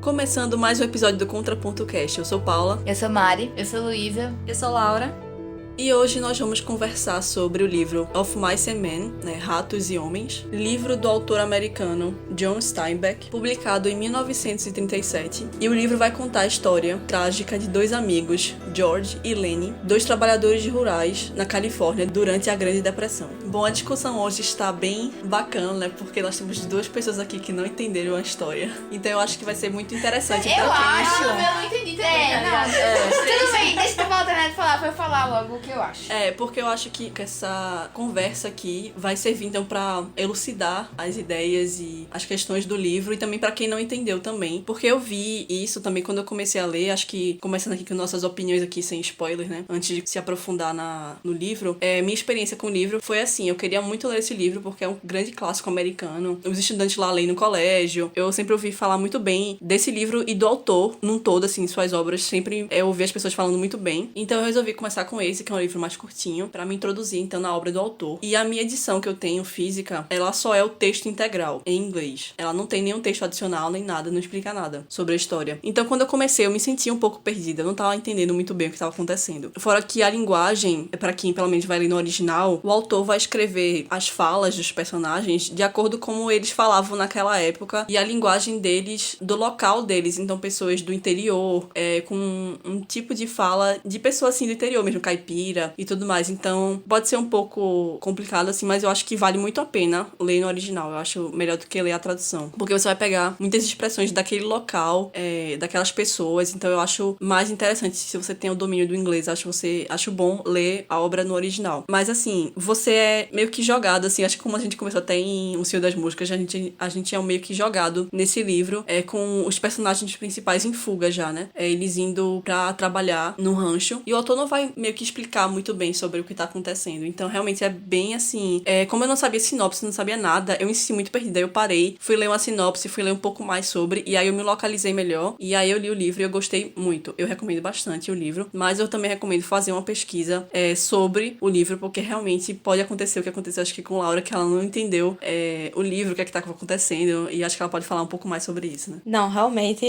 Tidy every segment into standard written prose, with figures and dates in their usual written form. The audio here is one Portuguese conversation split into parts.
Começando mais um episódio do Contraponto Cast. Eu sou Paula. Eu sou Mari. Eu sou Luísa. Eu sou Laura. E hoje nós vamos conversar sobre o livro Of Mice and Men, Ratos e Homens, livro do autor americano John Steinbeck, publicado em 1937. E o livro vai contar a história trágica de dois amigos, George e Lenny, dois trabalhadores rurais na Califórnia durante a Grande Depressão. Bom, a discussão hoje está bem bacana, né? Porque nós temos duas pessoas aqui que não entenderam a história. Então eu acho que vai ser muito interessante pra quem... Eu não entendi também. Tudo bem, deixa eu voltar de falar pra eu falar logo o que eu acho. Porque eu acho que essa conversa aqui vai servir então pra elucidar as ideias e as questões do livro e também pra quem não entendeu também. Porque eu vi isso também quando eu comecei a ler, acho que começando aqui com nossas opiniões aqui sem spoilers, né? Antes de se aprofundar no livro, minha experiência com o livro foi assim, eu queria muito ler esse livro porque é um grande clássico americano. Os estudantes lá leem no colégio. Eu sempre ouvi falar muito bem desse livro e do autor num todo, assim, suas obras. Sempre eu ouvi as pessoas falando muito bem. Então eu resolvi começar com esse, que é um livro mais curtinho, pra me introduzir então na obra do autor. E a minha edição que eu tenho física, ela só é o texto integral em inglês. Ela não tem nenhum texto adicional nem nada, não explica nada sobre a história. Então quando eu comecei, eu me sentia um pouco perdida, eu não tava entendendo muito bem o que estava acontecendo. Fora que a linguagem, pra quem pelo menos vai ler no original, o autor vai escrever as falas dos personagens de acordo com como eles falavam naquela época e a linguagem deles, do local deles. Então pessoas do interior, com um tipo de fala de pessoa assim do interior mesmo, caipira e tudo mais. Então pode ser um pouco complicado assim, mas eu acho que vale muito a pena ler no original. Eu acho melhor do que ler a tradução, porque você vai pegar muitas expressões daquele local, daquelas pessoas. Então eu acho mais interessante se você tem o domínio do inglês. Acho bom ler a obra no original. Mas assim, você é meio que jogado assim, acho que como a gente começou até em O Senhor das Músicas, a gente é meio que jogado nesse livro, com os personagens principais em fuga já, né? Eles indo pra trabalhar no rancho. E o autor não vai meio que explicar muito bem sobre o que tá acontecendo. Então, realmente, é bem assim... como eu não sabia sinopse, não sabia nada, eu me senti muito perdida. Eu parei, fui ler uma sinopse, fui ler um pouco mais sobre, e aí eu me localizei melhor. E aí eu li o livro e eu gostei muito. Eu recomendo bastante o livro, mas eu também recomendo fazer uma pesquisa sobre o livro, porque realmente pode acontecer o que aconteceu, acho que com Laura, que ela não entendeu o livro, o que é que tá acontecendo, e acho que ela pode falar um pouco mais sobre isso, né? Não, realmente,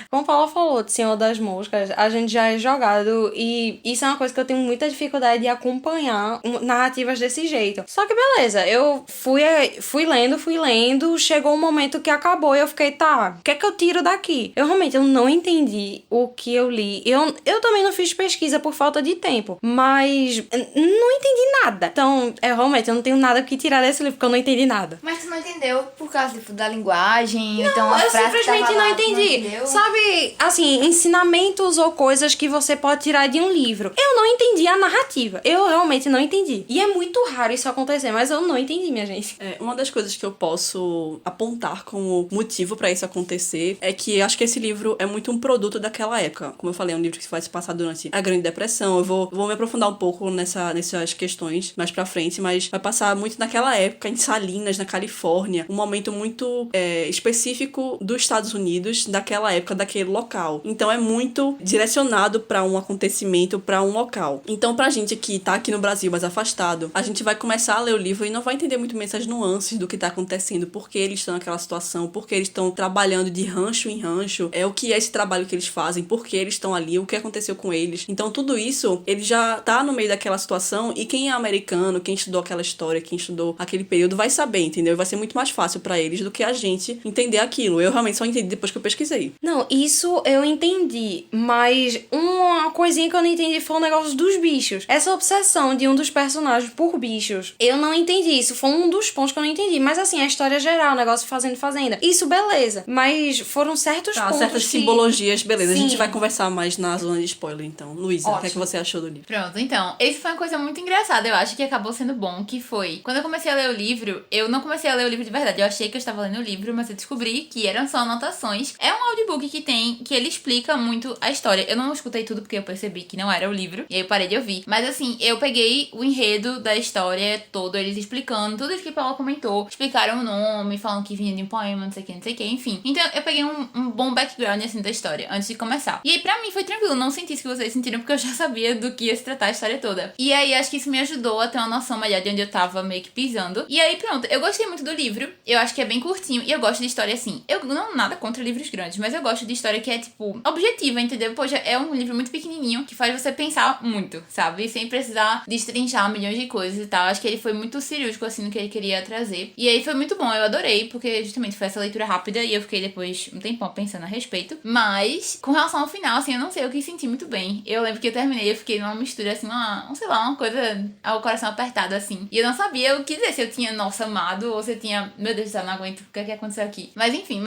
como Paula falou, de Senhor das Moscas, a gente já é jogado e isso é uma coisa que eu tenho muita dificuldade de acompanhar narrativas desse jeito. Só que beleza, eu fui lendo, chegou um momento que acabou e eu fiquei, tá, o que é que eu tiro daqui? Eu realmente não entendi o que eu li. Eu também não fiz pesquisa por falta de tempo, mas não entendi nada. Então, realmente, eu não tenho nada que tirar desse livro, porque eu não entendi nada. Mas tu não entendeu por causa da linguagem? Não, então a eu frase simplesmente não entendi. Entendeu? Sabe, assim, ensinamentos ou coisas que você pode tirar de um livro. Eu não entendi a narrativa. Eu realmente não entendi. E é muito raro isso acontecer, mas eu não entendi, minha gente. Uma das coisas que eu posso apontar como motivo pra isso acontecer é que eu acho que esse livro é muito um produto daquela época. Como eu falei, é um livro que vai se passar durante a Grande Depressão. Eu vou me aprofundar um pouco nessas questões mais pra frente, mas vai passar muito naquela época, em Salinas, na Califórnia. Um momento muito específico dos Estados Unidos, daquela época, daquele local. Então é muito direcionado pra um acontecimento, pra um local. Então pra gente que tá aqui no Brasil, mais afastado, a gente vai começar a ler o livro e não vai entender muito bem essas nuances do que tá acontecendo, por que eles estão naquela situação, por que eles estão trabalhando de rancho em rancho, o que é esse trabalho que eles fazem, por que eles estão ali, o que aconteceu com eles. Então tudo isso, ele já tá no meio daquela situação e quem é americano, quem estudou aquela história, quem estudou aquele período vai saber, entendeu? Vai ser muito mais fácil pra eles do que a gente entender aquilo. Eu realmente só entendi depois que eu pesquisei. Não, isso eu entendi, mas uma coisinha que eu não entendi foi o negócio dos bichos. Essa obsessão de um dos personagens por bichos, eu não entendi. Isso foi um dos pontos que eu não entendi. Mas assim, a história geral, o negócio fazendo fazenda, isso beleza. Mas foram certos pontos certas simbologias, beleza. Sim. A gente vai conversar mais na zona de spoiler, então. Luísa, o que é que você achou do livro? Pronto, então, isso foi uma coisa muito engraçada, eu acho que acabou sendo bom, que foi, quando eu comecei a ler o livro, eu não comecei a ler o livro de verdade, eu achei que eu estava lendo o livro, mas eu descobri que eram só anotações. É um audiobook que ele explica muito a história. Eu não escutei tudo porque eu percebi que não era o livro. E aí eu parei de ouvir. Mas assim, eu peguei o enredo da história todo, eles explicando tudo isso que Paula comentou. Explicaram o nome, falando que vinha de um poema, não sei o que, enfim. Então eu peguei um bom background, assim, da história, antes de começar. E aí pra mim foi tranquilo, não senti isso que vocês sentiram, porque eu já sabia do que ia se tratar a história toda. E aí acho que isso me ajudou a ter uma noção melhor de onde eu tava meio que pisando. E aí pronto, eu gostei muito do livro. Eu acho que é bem curtinho. E eu gosto de história assim. Eu não nada contra livros grandes, mas eu gosto de história que é, tipo, objetiva, entendeu? Poxa, é um livro muito pequenininho que faz você pensar muito, sabe? Sem precisar destrinchar milhões de coisas e tal. Acho que ele foi muito cirúrgico, assim, no que ele queria trazer. E aí foi muito bom, eu adorei, porque justamente foi essa leitura rápida e eu fiquei depois um tempão pensando a respeito. Mas, com relação ao final, assim, eu não sei, eu quis sentir muito bem. Eu lembro que eu terminei, eu fiquei numa mistura, assim, sei lá, uma coisa ao coração apertado, assim. E eu não sabia o que dizer, se eu tinha, nossa, amado, ou se eu tinha, meu Deus do céu, não aguento, o que é que aconteceu aqui? Mas enfim,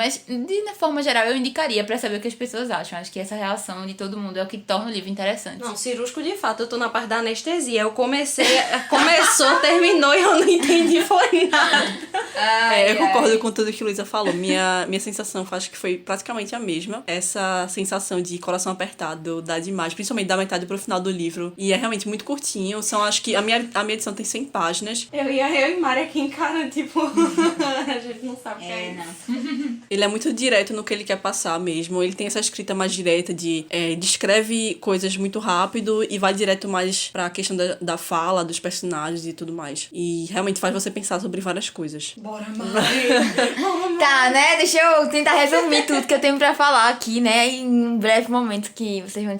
de forma geral, eu indicaria pra saber o que as pessoas acham. Acho que essa reação de todo mundo é o que torna o livro interessante. Não, cirúrgico de fato, eu tô na parte da anestesia. Eu começou, terminou e eu não entendi foi nada. Eu concordo com tudo que a Luísa falou. Minha sensação, acho que foi praticamente a mesma. Essa sensação de coração apertado dá demais, principalmente da metade pro final do livro. E é realmente muito curtinho. Acho que a minha edição tem 100 páginas. Eu e Mari aqui encarando, tipo, a gente não sabe o que é isso. Ele é muito direto no que ele quer passar mesmo. Ele tem essa escrita mais direta de descreve coisas muito rápido e vai direto mais pra questão da fala, dos personagens e tudo mais. E realmente faz você pensar sobre várias coisas. Bora, Mari! Tá, né? Deixa eu tentar resumir tudo que eu tenho pra falar aqui, né? Em um breve momento que vocês vão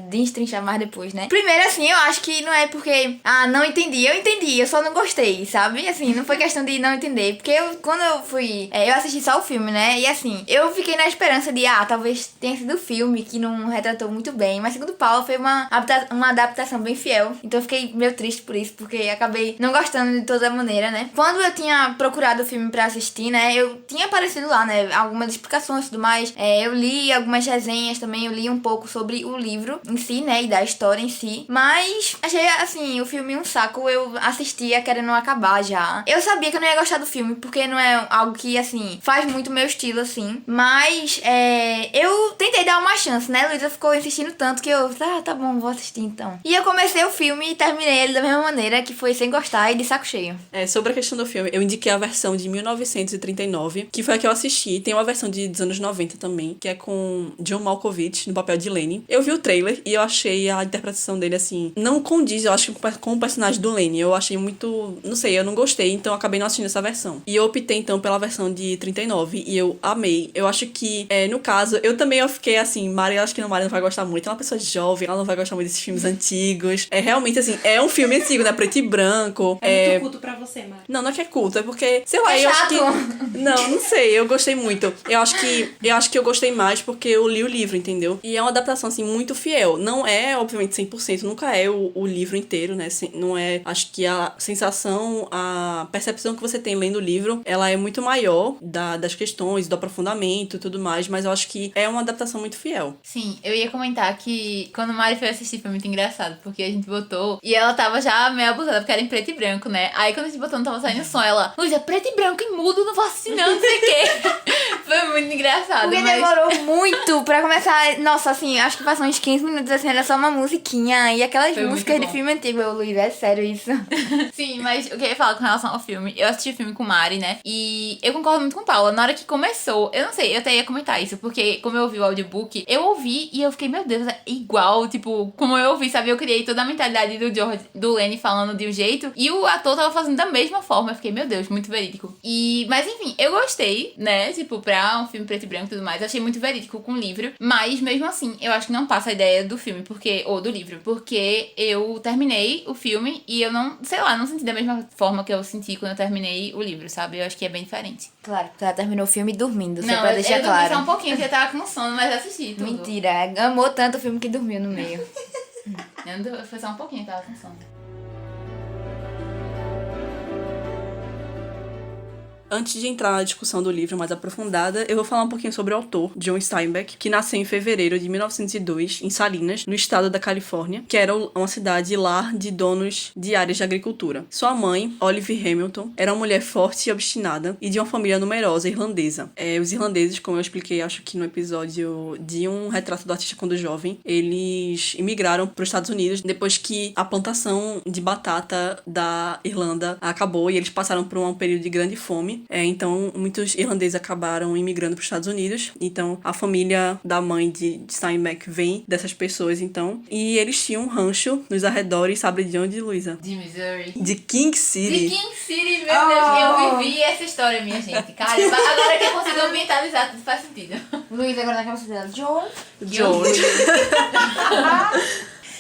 destrinchar mais depois, né? Primeiro, assim, eu acho que não é porque... não entendi. Eu entendi, eu só não gostei, sabe? Assim, não foi questão de não entender. Porque quando eu fui... eu assisti só o filme, né? E assim, eu fiquei na esperança de... talvez tenha sido o filme que não retratou muito bem. Mas segundo Paulo, foi uma adaptação bem fiel. Então eu fiquei meio triste por isso, porque acabei não gostando de toda maneira, né? Quando eu tinha procurado o filme pra assistir, né? Eu tinha aparecido lá, né? Algumas explicações e tudo mais. Eu li algumas resenhas também. Eu li um pouco sobre o livro em si, né? E da história em si. Mas achei, assim, o filme um saco. Eu assistia querendo acabar já. Eu sabia que eu não ia gostar do filme, porque não é algo que, assim, faz muito meu estilo, assim. Mas, eu tentei dar uma chance, né? Luísa ficou insistindo tanto que eu... tá bom, vou assistir então. E eu comecei o filme e terminei ele da mesma maneira, que foi sem gostar e de saco cheio. Sobre a questão do filme, eu indiquei a versão de 1939, que foi a que eu assisti. Tem uma versão dos anos 90 também, que é com John Malkovich no papel de Lenny. Eu vi o trailer e eu achei a interpretação dele, assim, não condiz, eu acho, com o personagem do Lenny. Eu achei muito... não sei, eu não gostei, então eu acabei não assistindo essa versão. E eu optei, então, pela versão de 39 e eu amei. Eu acho que, no caso, eu fiquei assim, Mari, eu acho que Mari não vai gostar muito. É uma pessoa jovem, ela não vai gostar muito desses filmes antigos. Realmente, assim, é um filme antigo, né? Preto e branco. É muito culto pra você, Mari. Não é que é culto, é porque, sei lá, eu acho que... Não sei, eu gostei muito. Eu acho que eu gostei mais porque eu li o livro, entendeu? E é uma adaptação, assim, muito fiel. Não é, obviamente, 100%, nunca é o livro inteiro, né? Não é... Acho que a sensação, a percepção que você tem lendo o livro, ela é muito maior das questões, do aprofundamento e tudo mais, mas eu acho que é uma adaptação muito fiel. Sim, eu ia comentar que quando a Mari foi assistir foi muito engraçado, porque a gente botou e ela tava já meio abusada, porque era em preto e branco, né? Aí quando a gente botou não tava saindo som, ela, Luísa, preto e branco e mudo, não vou assistir não sei o quê. Foi muito engraçado. Porque demorou muito pra começar. Nossa, assim, acho que passou uns 15 minutos assim, era só uma musiquinha e aquelas foi músicas de filme antigo. Eu, Luísa, é sério isso? Sim, mas o que eu ia falar com relação ao filme, eu assisti o filme com Mari, né? E eu concordo muito com Paula. Na hora que começou, eu não sei, eu até ia comentar isso, porque como eu ouvi o audiobook, eu ouvi e eu fiquei, meu Deus, é igual, tipo, como eu ouvi, sabe? Eu criei toda a mentalidade do Lenny falando de um jeito e o ator tava fazendo da mesma forma. Eu fiquei, meu Deus, muito verídico. Mas enfim, eu gostei, né? Tipo, pra um filme preto e branco e tudo mais, eu achei muito verídico com o livro, mas mesmo assim, eu acho que não passa a ideia do filme, ou do livro, porque eu terminei o filme e eu não, sei lá, não senti da mesma forma que eu senti quando eu terminei o livro, sabe? Eu acho que é bem diferente. Claro, porque ela terminou o filme dormindo, só Não, pra deixar eu claro. dormi só um pouquinho, porque eu tava com sono, mas assisti tudo. Mentira, amou tanto o filme que dormiu no meio. Foi só um pouquinho, eu tava com sono. Antes de entrar na discussão do livro mais aprofundada, eu vou falar um pouquinho sobre o autor, John Steinbeck, que nasceu em fevereiro de 1902 em Salinas, no estado da Califórnia, que era uma cidade lar de donos de áreas de agricultura. Sua mãe, Olive Hamilton, era uma mulher forte e obstinada e de uma família numerosa irlandesa. Os irlandeses, como eu expliquei, acho que no episódio de Um Retrato do Artista Quando Jovem, eles imigraram para os Estados Unidos depois que a plantação de batata da Irlanda acabou e eles passaram por um período de grande fome. Então, muitos irlandeses acabaram imigrando para os Estados Unidos. Então, a família da mãe de Steinbeck vem dessas pessoas, então. E eles tinham um rancho nos arredores, sabe de onde, Luísa? De Missouri. De King City. De King City, meu Deus. Eu vivi essa história, minha gente. Cara, agora que eu consigo ambientalizar, tudo faz sentido. Luiz agora na cabeça dela. John. George.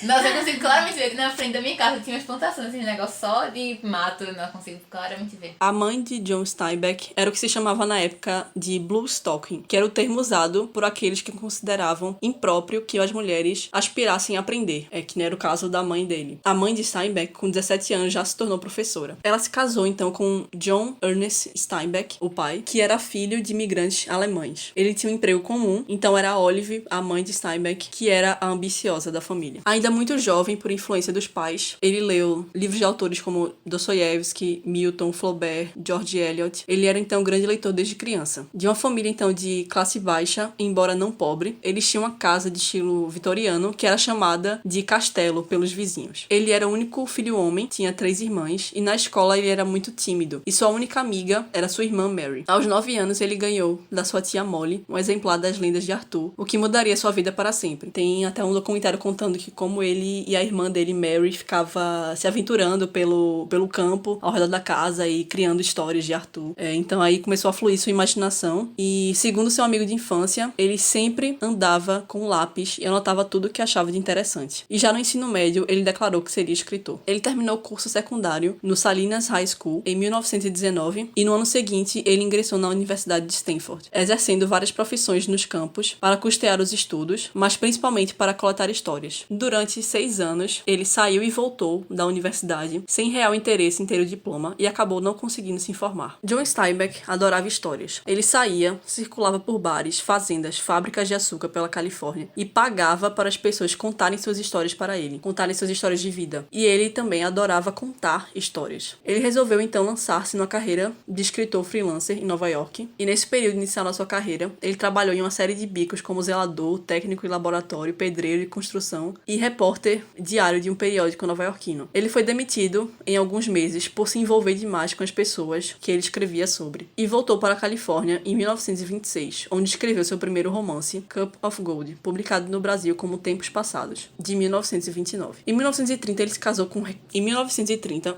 Nossa, eu consigo claramente ver que na frente da minha casa tinha umas plantações, esse negócio só de mato, eu não consigo claramente ver. A mãe de John Steinbeck era o que se chamava na época de bluestocking, que era o termo usado por aqueles que consideravam impróprio que as mulheres aspirassem a aprender, que não era o caso da mãe dele. A mãe de Steinbeck, com 17 anos, já se tornou professora. Ela se casou, então, com John Ernest Steinbeck, o pai, que era filho de imigrantes alemães. Ele tinha um emprego comum, então era a Olive, a mãe de Steinbeck, que era a ambiciosa da família. Ainda muito jovem, por influência dos pais, ele leu livros de autores como Dostoiévski, Milton, Flaubert, George Eliot. Ele era, então, um grande leitor desde criança. De uma família, então, de classe baixa, embora não pobre, eles tinham uma casa de estilo vitoriano, que era chamada de castelo pelos vizinhos. Ele era o único filho homem, tinha 3 irmãs, e na escola ele era muito tímido, e sua única amiga era sua irmã Mary. Aos 9 anos, ele ganhou da sua tia Molly um exemplar das Lendas de Arthur, o que mudaria sua vida para sempre. Tem até um documentário contando que como ele e a irmã dele, Mary, ficava se aventurando pelo campo ao redor da casa e criando histórias de Arthur. Então aí começou a fluir sua imaginação e, segundo seu amigo de infância, ele sempre andava com um lápis e anotava tudo o que achava de interessante. E já no ensino médio, ele declarou que seria escritor. Ele terminou o curso secundário no Salinas High School em 1919 e no ano seguinte ele ingressou na Universidade de Stanford, exercendo várias profissões nos campos para custear os estudos, mas principalmente para coletar histórias. Durante 6 anos, ele saiu e voltou da universidade sem real interesse em ter o diploma e acabou não conseguindo se informar. John Steinbeck adorava histórias. Ele saía, circulava por bares, fazendas, fábricas de açúcar pela Califórnia e pagava para as pessoas contarem suas histórias para ele, contarem suas histórias de vida. E ele também adorava contar histórias. Ele resolveu então lançar-se numa carreira de escritor freelancer em Nova York e nesse período inicial da sua carreira, ele trabalhou em uma série de bicos como zelador, técnico em laboratório, pedreiro de construção e repórter diário de um periódico nova-iorquino. Ele foi demitido em alguns meses por se envolver demais com as pessoas que ele escrevia sobre e voltou para a Califórnia em 1926, onde escreveu seu primeiro romance, Cup of Gold, publicado no Brasil como Tempos Passados, de 1929. Em 1930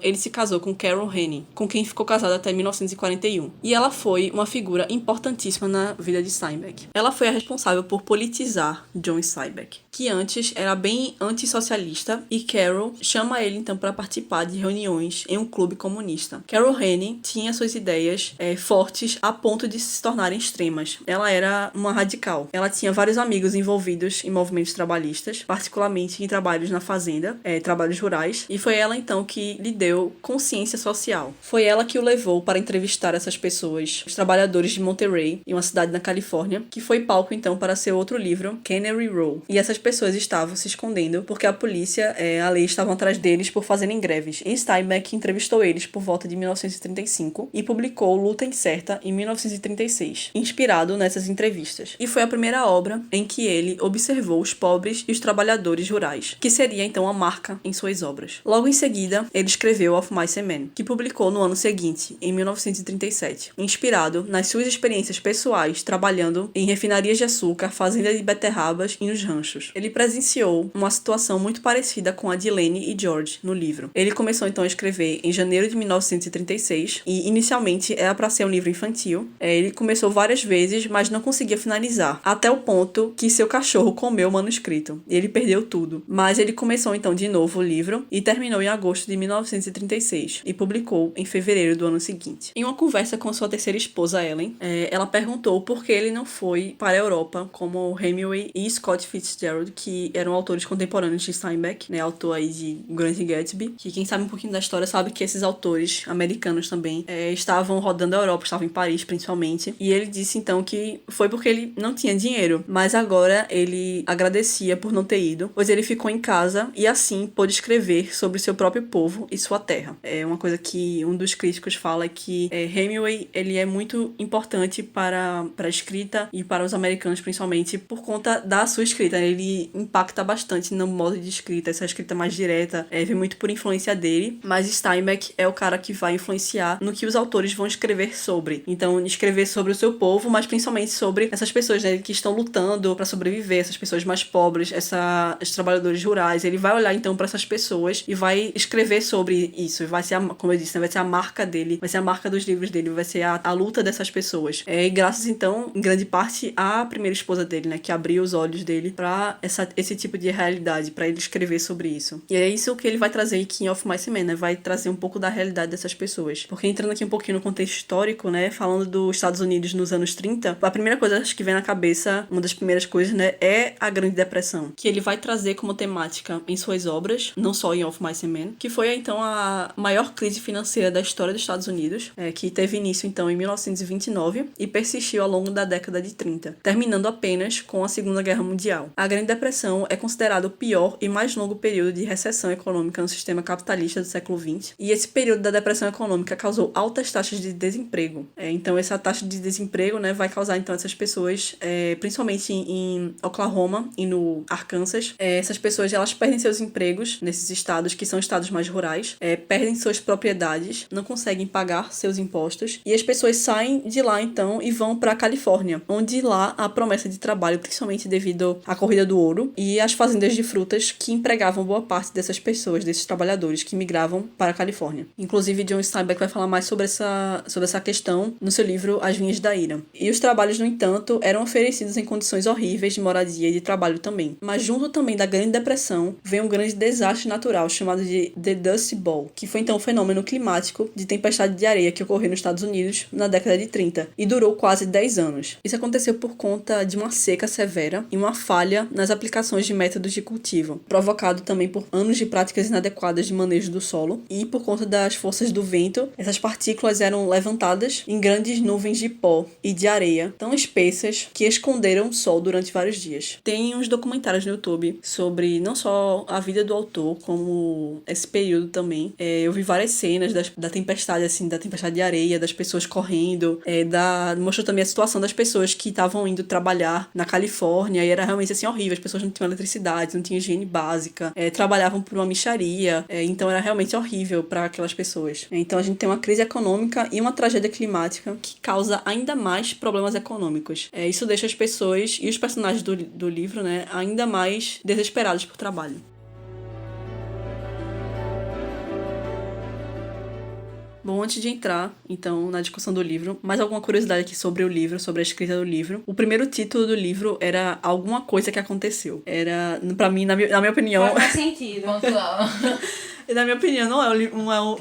ele se casou com Carol Henning, com quem ficou casado até 1941, e ela foi uma figura importantíssima na vida de Steinbeck. Ela foi a responsável por politizar John Steinbeck, que antes era bem antissocialista, e Carol chama ele então para participar de reuniões em um clube comunista. Carol Henning tinha suas ideias fortes a ponto de se tornarem extremas. Ela era uma radical. Ela tinha vários amigos envolvidos em movimentos trabalhistas, particularmente em trabalhos na fazenda, trabalhos rurais, e foi ela então que lhe deu consciência social. Foi ela que o levou para entrevistar essas pessoas, os trabalhadores de Monterey, em uma cidade na Califórnia, que foi palco então para seu outro livro, Cannery Row. E essas pessoas estavam se escondendo porque a polícia, a lei, estavam atrás deles por fazerem greves. E Steinbeck entrevistou eles por volta de 1935 e publicou Luta Incerta em 1936, inspirado nessas entrevistas. E foi a primeira obra em que ele observou os pobres e os trabalhadores rurais, que seria então a marca em suas obras. Logo em seguida, ele escreveu Of Mice and Men, que publicou no ano seguinte, em 1937, inspirado nas suas experiências pessoais trabalhando em refinarias de açúcar, fazenda de beterrabas e nos ranchos. Ele presenciou uma situação muito parecida com a de Lenny e George no livro. Ele começou então a escrever em janeiro de 1936 e inicialmente era para ser um livro infantil. Ele começou várias vezes, mas não conseguia finalizar, até o ponto que seu cachorro comeu o manuscrito e ele perdeu tudo. Mas ele começou então de novo o livro e terminou em agosto de 1936 e publicou em fevereiro do ano seguinte. Em uma conversa com sua terceira esposa, Ellen, ela perguntou por que ele não foi para a Europa como Hemingway e Scott Fitzgerald Harold, que eram autores contemporâneos de Steinbeck, né, autor aí de O Grande Gatsby, que quem sabe um pouquinho da história sabe que esses autores americanos também estavam rodando a Europa, estavam em Paris principalmente, e ele disse então que foi porque ele não tinha dinheiro, mas agora ele agradecia por não ter ido, pois ele ficou em casa e assim pôde escrever sobre seu próprio povo e sua terra. É uma coisa que um dos críticos fala é que Hemingway, ele é muito importante para a escrita e para os americanos principalmente por conta da sua escrita. Ele impacta bastante no modo de escrita, essa escrita mais direta vem muito por influência dele, mas Steinbeck é o cara que vai influenciar no que os autores vão escrever sobre. Então, escrever sobre o seu povo, mas principalmente sobre essas pessoas, né, que estão lutando para sobreviver, essas pessoas mais pobres, esses trabalhadores rurais. Ele vai olhar então para essas pessoas e vai escrever sobre isso. Vai ser, como eu disse, né, vai ser a marca dele, vai ser a marca dos livros dele, vai ser a luta dessas pessoas. E graças então, em grande parte, à primeira esposa dele, né, que abriu os olhos dele para esse tipo de realidade, para ele escrever sobre isso. E é isso que ele vai trazer em King of Mice and Men, né, vai trazer um pouco da realidade dessas pessoas. Porque entrando aqui um pouquinho no contexto histórico, né, falando dos Estados Unidos nos anos 30, a primeira coisa acho que vem na cabeça, uma das primeiras coisas, né, é a Grande Depressão, que ele vai trazer como temática em suas obras, não só em Of Mice and Men, que foi então a maior crise financeira da história dos Estados Unidos, que teve início então em 1929 e persistiu ao longo da década de 30, terminando apenas com a Segunda Guerra Mundial. A Grande Depressão é considerado o pior e mais longo período de recessão econômica no sistema capitalista do século XX, e esse período da depressão econômica causou altas taxas de desemprego. Então essa taxa de desemprego, né, vai causar então essas pessoas, principalmente em Oklahoma e no Arkansas, essas pessoas elas perdem seus empregos nesses estados que são estados mais rurais, perdem suas propriedades, não conseguem pagar seus impostos, e as pessoas saem de lá então e vão para a Califórnia, onde lá há promessa de trabalho, principalmente devido à corrida do ouro e às fazendas de frutas que empregavam boa parte dessas pessoas, desses trabalhadores que migravam para a Califórnia. Inclusive, John Steinbeck vai falar mais sobre essa questão no seu livro As Vinhas da Ira. E os trabalhos, no entanto, eram oferecidos em condições horríveis de moradia e de trabalho também. Mas junto também da Grande Depressão, veio um grande desastre natural chamado de The Dust Bowl, que foi então um fenômeno climático de tempestade de areia que ocorreu nos Estados Unidos na década de 30 e durou quase 10 anos. Isso aconteceu por conta de uma seca severa e uma falha nas aplicações de métodos de cultivo, provocado também por anos de práticas inadequadas de manejo do solo e por conta das forças do vento. Essas partículas eram levantadas em grandes nuvens de pó e de areia tão espessas que esconderam o sol durante vários dias. Tem uns documentários no YouTube sobre não só a vida do autor, como esse período também. Eu vi várias cenas da tempestade, assim, da tempestade de areia, das pessoas correndo, mostrou também a situação das pessoas que estavam indo trabalhar na Califórnia, e era realmente assim horrível, as pessoas não tinham eletricidade, não tinham higiene básica, trabalhavam por uma mixaria, então era realmente horrível para aquelas pessoas. Então a gente tem uma crise econômica e uma tragédia climática que causa ainda mais problemas econômicos. Isso deixa as pessoas e os personagens do livro, né, ainda mais desesperados por trabalho. Bom, antes de entrar, então, na discussão do livro, mais alguma curiosidade aqui sobre o livro, sobre a escrita do livro. O primeiro título do livro era Alguma Coisa que Aconteceu. Era, pra mim, na minha opinião... Faz sentido. Pontual. E na minha opinião,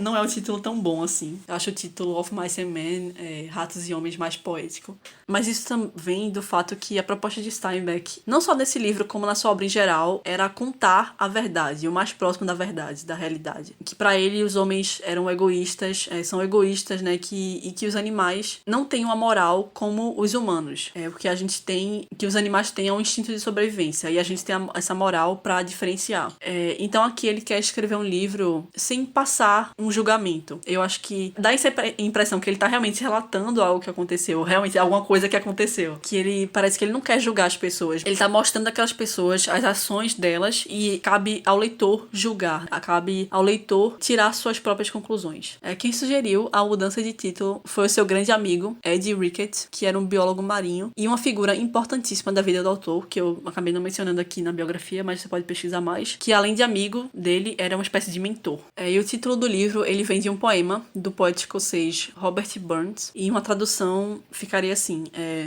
não é um título tão bom assim. Eu acho o título Of Mice and Men, Ratos e Homens, mais poético. Mas isso também vem do fato que a proposta de Steinbeck, não só nesse livro, como na sua obra em geral, era contar a verdade, o mais próximo da verdade, da realidade. Que pra ele os homens eram egoístas, são egoístas, né? E que os animais não têm uma moral como os humanos. Porque a gente tem, que os animais têm um instinto de sobrevivência, e a gente tem essa moral pra diferenciar. Então aqui ele quer escrever um livro sem passar um julgamento. Eu acho que dá essa impressão que ele tá realmente relatando algo que aconteceu, realmente alguma coisa que aconteceu. Que ele parece que ele não quer julgar as pessoas. Ele tá mostrando aquelas pessoas, as ações delas, e cabe ao leitor julgar. Cabe ao leitor tirar suas próprias conclusões. Quem sugeriu a mudança de título foi o seu grande amigo, Ed Ricketts, que era um biólogo marinho e uma figura importantíssima da vida do autor, que eu acabei não mencionando aqui na biografia, mas você pode pesquisar mais, que além de amigo dele, era uma espécie de mentor. E o título do livro, ele vem de um poema do poeta escocês Robert Burns, e uma tradução ficaria assim: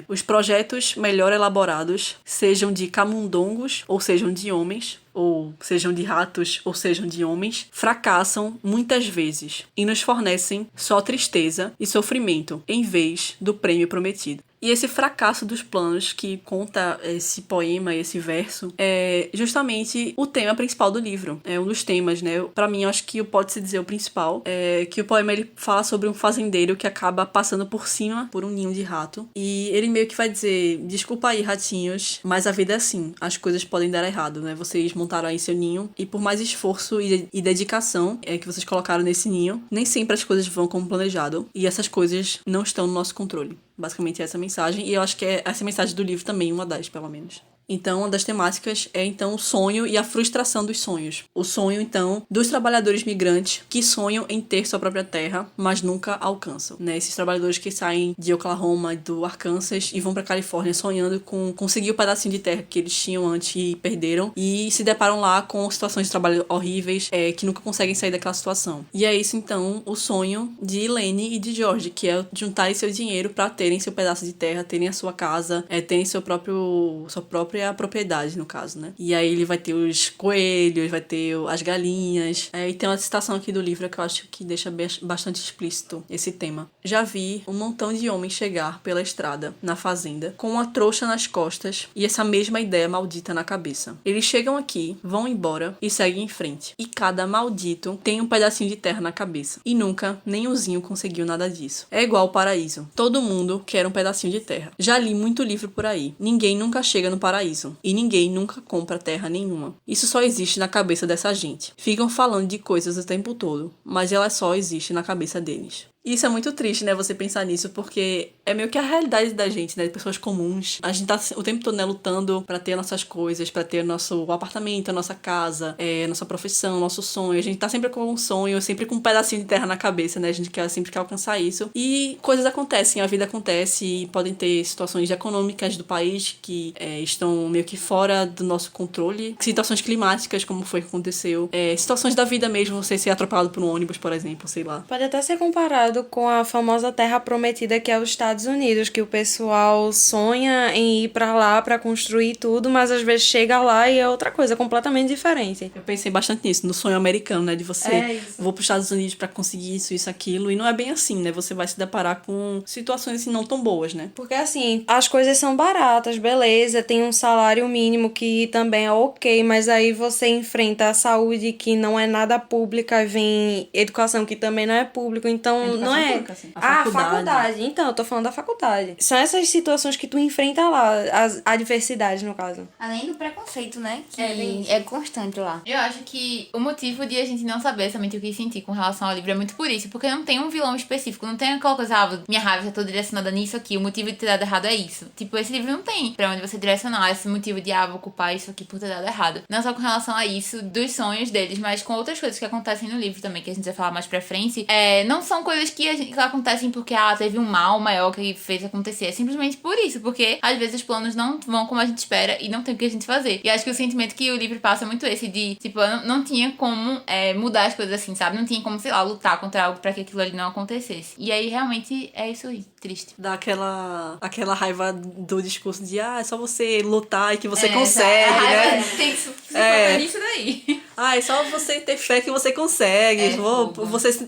os projetos melhor elaborados, sejam de camundongos ou sejam de homens, ou sejam de ratos ou sejam de homens, fracassam muitas vezes e nos fornecem só tristeza e sofrimento em vez do prêmio prometido. E esse fracasso dos planos que conta esse poema, esse verso, é justamente o tema principal do livro. É um dos temas, né? Pra mim, eu acho que pode-se dizer o principal. É que o poema, ele fala sobre um fazendeiro que acaba passando por cima por um ninho de rato. E ele meio que vai dizer, desculpa aí, ratinhos, mas a vida é assim. As coisas podem dar errado, né? Vocês montaram aí seu ninho e por mais esforço e dedicação que vocês colocaram nesse ninho, nem sempre as coisas vão como planejado. E essas coisas não estão no nosso controle. Basicamente essa mensagem. E eu acho que é essa mensagem do livro também, uma das, pelo menos. Então, uma das temáticas é, então, o sonho e a frustração dos sonhos. O sonho, então, dos trabalhadores migrantes que sonham em ter sua própria terra, mas nunca alcançam, né? Esses trabalhadores que saem de Oklahoma, do Arkansas e vão pra Califórnia sonhando com conseguir o pedacinho de terra que eles tinham antes e perderam, e se deparam lá com situações de trabalho horríveis, que nunca conseguem sair daquela situação. E é isso, então, o sonho de Elaine e de George, que é juntarem seu dinheiro pra terem seu pedaço de terra, terem a sua casa, terem sua própria propriedade, no caso, né? E aí ele vai ter os coelhos, vai ter as galinhas. E tem uma citação aqui do livro que eu acho que deixa bastante explícito esse tema. Já vi um montão de homens chegar pela estrada, na fazenda, com uma trouxa nas costas e essa mesma ideia maldita na cabeça. Eles chegam aqui, vão embora e seguem em frente. E cada maldito tem um pedacinho de terra na cabeça. E nunca, nem o Zinho conseguiu nada disso. É igual ao paraíso. Todo mundo quer um pedacinho de terra. Já li muito livro por aí. Ninguém nunca chega no paraíso. E ninguém nunca compra terra nenhuma. Isso só existe na cabeça dessa gente. Ficam falando de coisas o tempo todo, mas ela só existe na cabeça deles. E isso é muito triste, né, você pensar nisso, porque é meio que a realidade da gente, né, de pessoas comuns. A gente tá o tempo todo, né, lutando pra ter nossas coisas, pra ter nosso apartamento, a nossa casa, nossa profissão, nosso sonho. A gente tá sempre com um sonho, sempre com um pedacinho de terra na cabeça, né, a gente sempre quer alcançar isso. E coisas acontecem, a vida acontece, e podem ter situações econômicas do país que estão meio que fora do nosso controle. Situações climáticas, como foi que aconteceu. Situações da vida mesmo, você ser atropelado por um ônibus, por exemplo, sei lá. Pode até ser comparado com a famosa terra prometida que é os Estados Unidos, que o pessoal sonha em ir pra lá pra construir tudo, mas às vezes chega lá e é outra coisa completamente diferente. Eu pensei bastante nisso, no sonho americano, né, de você vou pros Estados Unidos pra conseguir isso, aquilo, e não é bem assim, né, você vai se deparar com situações assim não tão boas, né. Porque assim, as coisas são baratas, beleza, tem um salário mínimo que também é ok, mas aí você enfrenta a saúde que não é nada pública, vem educação que também não é público, então não é... Assim. A faculdade. Então, eu tô falando da faculdade. São essas situações que tu enfrenta lá, as adversidades, no caso. Além do preconceito, né? Que é constante lá. Eu acho que o motivo de a gente não saber exatamente o que sentir com relação ao livro é muito por isso, porque não tem um vilão específico, não tem aquela coisa, minha raiva já tô direcionada nisso aqui, o motivo de ter dado errado é isso. Tipo, esse livro não tem pra onde você direcionar esse motivo de, vou culpar isso aqui por ter dado errado. Não só com relação a isso, dos sonhos deles, mas com outras coisas que acontecem no livro também, que a gente vai falar mais pra frente. Não são coisas que acontecem porque, teve um mal maior que fez acontecer. É simplesmente por isso, porque às vezes os planos não vão como a gente espera e não tem o que a gente fazer. E acho que o sentimento que o livro passa é muito esse de, tipo, eu não tinha como mudar as coisas assim, sabe? Não tinha como, sei lá, lutar contra algo pra que aquilo ali não acontecesse. E aí, realmente, é isso aí. Triste. Dá aquela raiva do discurso de, é só você lutar e que você consegue, né? Tem que se focar nisso daí. É só você ter fé que você consegue.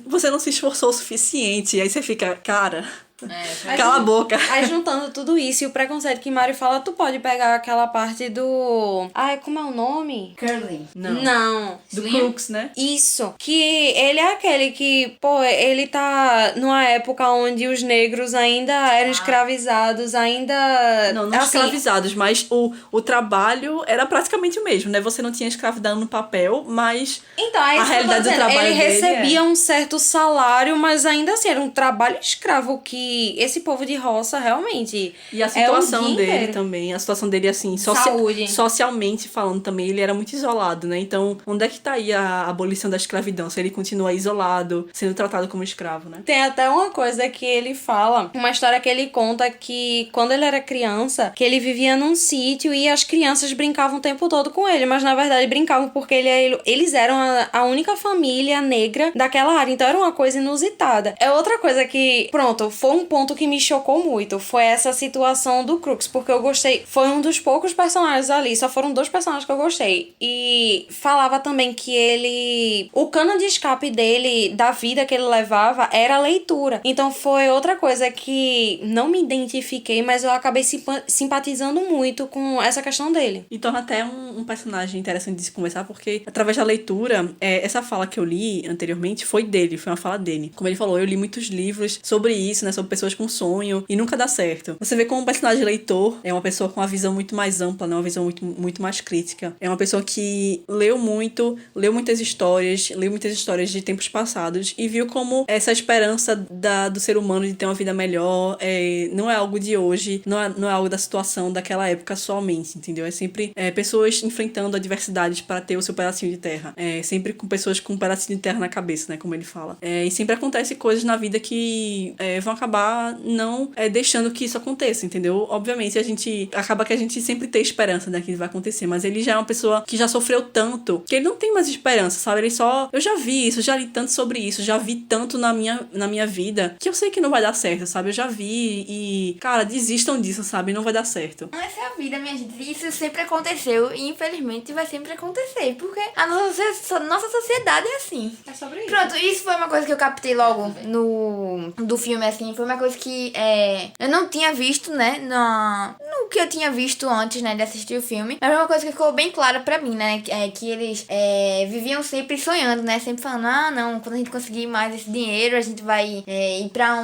Você não se esforçou o suficiente. Aí você fica, cara... Cala a boca. Aí juntando tudo isso e o preconceito que Mari fala, tu pode pegar aquela parte do... como é o nome? Curly. Não. Do Crooks, né? Isso. Que ele é aquele que, ele tá numa época onde os negros ainda eram escravizados, ainda... Não escravizados, mas o trabalho era praticamente o mesmo, né? Você não tinha escravidão no papel, mas então, a realidade do trabalho ele recebia um certo salário, mas ainda assim, era um trabalho escravo que esse povo de roça realmente... E a situação dele também, a situação dele, assim, socialmente falando também, ele era muito isolado, né? Então, onde é que tá aí a abolição da escravidão? Se ele continua isolado, sendo tratado como escravo, né? Tem até uma coisa que ele fala, uma história que ele conta que quando ele era criança, que ele vivia num sítio e as crianças brincavam o tempo todo com ele, mas na verdade brincavam porque eles eram a única família negra daquela área, então era uma coisa inusitada. É outra coisa que, pronto, foi um ponto que me chocou muito. Foi essa situação do Crux, porque eu gostei. Foi um dos poucos personagens ali, só foram 2 personagens que eu gostei. E falava também que ele... O cano de escape dele, da vida que ele levava, era a leitura. Então foi outra coisa que não me identifiquei, mas eu acabei simpatizando muito com essa questão dele. E torna até um personagem interessante de se conversar, porque através da leitura, essa fala que eu li anteriormente foi dele, foi uma fala dele. Como ele falou, eu li muitos livros sobre isso, né, sobre pessoas com sonho, e nunca dá certo. Você vê como um personagem leitor é uma pessoa com uma visão muito mais ampla, né, uma visão muito mais crítica. É uma pessoa que leu muitas histórias de tempos passados e viu como essa esperança do ser humano de ter uma vida melhor não é algo de hoje, não é algo da situação daquela época somente, entendeu? É sempre pessoas enfrentando adversidades para ter o seu pedacinho de terra. Sempre com pessoas com um pedacinho de terra na cabeça, né? Como ele fala. E sempre acontece coisas na vida que vão acabar não deixando que isso aconteça, entendeu? Obviamente, acaba que a gente sempre tem esperança daquilo que vai acontecer, mas ele já é uma pessoa que já sofreu tanto que ele não tem mais esperança, sabe? Eu já vi isso, já li tanto sobre isso, já vi tanto na minha vida que eu sei que não vai dar certo, sabe? Eu já vi e, cara, desistam disso, sabe? Não vai dar certo. Essa é a vida, minha gente. Isso sempre aconteceu e infelizmente vai sempre acontecer, porque a nossa sociedade é assim. É sobre isso. Pronto, isso foi uma coisa que eu captei logo do filme, assim. Foi uma coisa que eu não tinha visto, né, no que eu tinha visto antes, né, de assistir o filme. Mas uma coisa que ficou bem clara pra mim, né, que eles viviam sempre sonhando, né, sempre falando, não, quando a gente conseguir mais esse dinheiro, a gente vai ir pra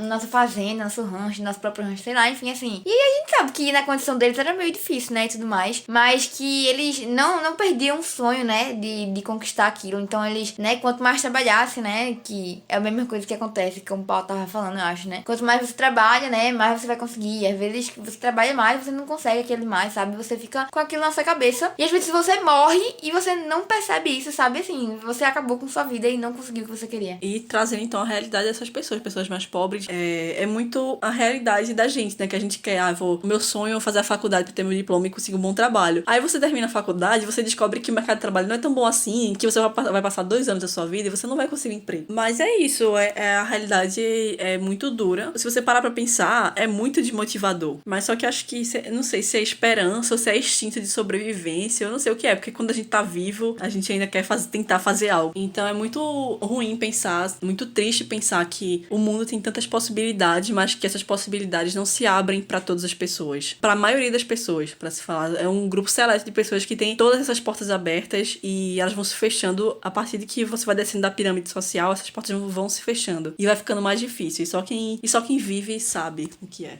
nossa fazenda, nosso rancho, nosso próprio rancho, sei lá, enfim, assim. E a gente sabe que na condição deles era meio difícil, né, e tudo mais, mas que eles não perdiam o sonho, né, de conquistar aquilo. Então eles, né, quanto mais trabalhasse, né, que é a mesma coisa que acontece, como o Paulo tava falando, eu acho, né, quanto mais você trabalha, né, mais você vai conseguir. Às vezes você trabalha mais, você não consegue aquele mais, sabe, você fica com aquilo na sua cabeça, e às vezes você morre e você não percebe isso, sabe, assim, você acabou com sua vida e não conseguiu o que você queria. E trazendo então a realidade dessas pessoas mais pobres, é muito a realidade da gente, né, que a gente quer, o meu sonho é fazer a faculdade pra ter meu diploma e conseguir um bom trabalho. Aí você termina a faculdade, você descobre que o mercado de trabalho não é tão bom assim, que você vai passar 2 anos da sua vida e você não vai conseguir emprego. Mas é isso, a realidade é muito dura. Se você parar pra pensar, é muito desmotivador. Mas só que acho que, não sei se é esperança ou se é instinto de sobrevivência, eu não sei o que é, porque quando a gente tá vivo, a gente ainda quer tentar fazer algo. Então é muito ruim pensar, muito triste pensar que o mundo tem tantas possibilidades, mas que essas possibilidades não se abrem pra todas as pessoas. Pra maioria das pessoas, pra se falar. É um grupo seleto de pessoas que tem todas essas portas abertas e elas vão se fechando a partir de que você vai descendo da pirâmide social, essas portas vão se fechando. E vai ficando mais difícil. E só quem vive sabe o que é.